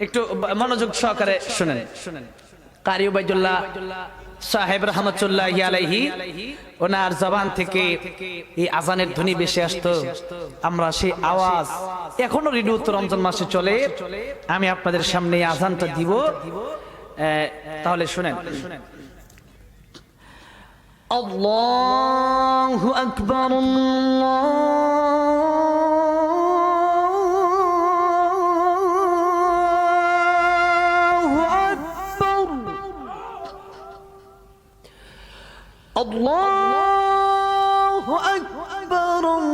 একটু মনোযোগ সহকারে শুনেন। কারি উবাইদুল্লাহ সাহেব রহমতুল্লাহি আলাইহি ওনার জবান থেকে এই আজানের ধ্বনি বেশি আসতো। আমরা সেই আওয়াজ এখনো রেডিও তো রমজান মাসে চলে, আমি আপনাদের সামনে এই আজানটা দিব, তাহলে শুনেন। আল্লাহু আকবার, আল্লাহু আকবার, আল্লাহু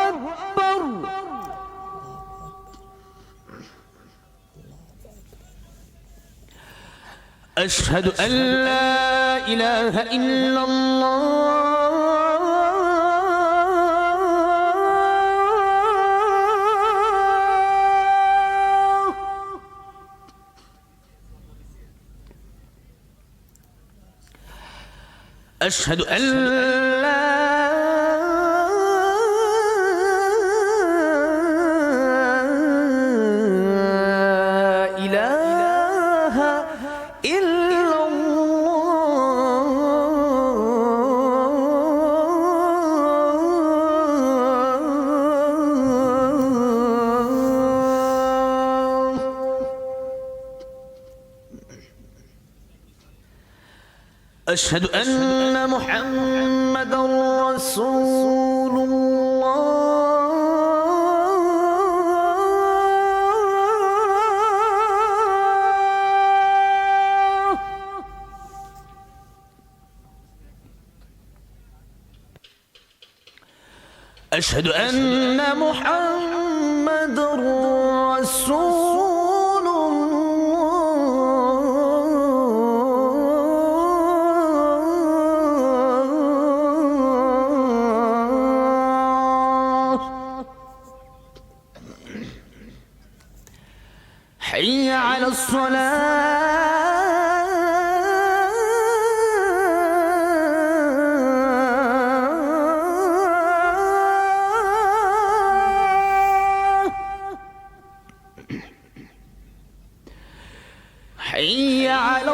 আকবার। আশহাদু আল্লা ইলাহা ইল্লাল্লাহ أشهد أن لا إله إلا أشهد أن محمدا رسول الله أشهد أن محمدا رسول حي على الصلاة حي على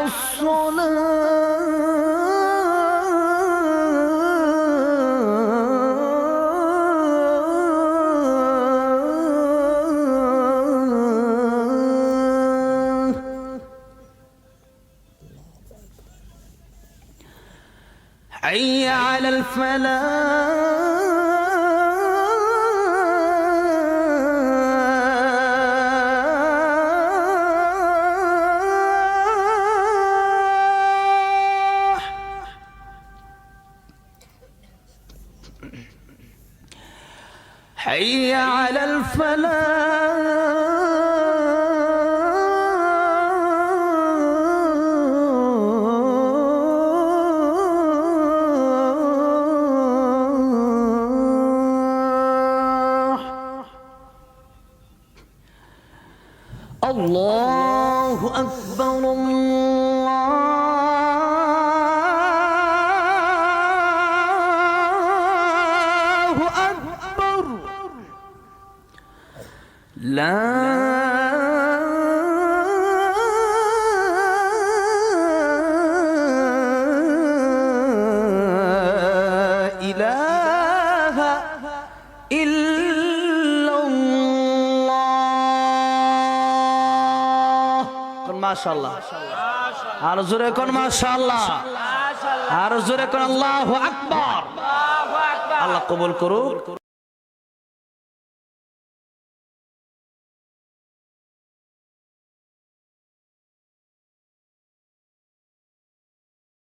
حي على الفلاح حي على الفلاح الله أكبر الله أكبر لا إله إلا الله ما شاء الله আর জোরে কোন মাশাআল্লাহ আর জোরে কোন আল্লাহু আকবার। আল্লাহ কবুল করুক।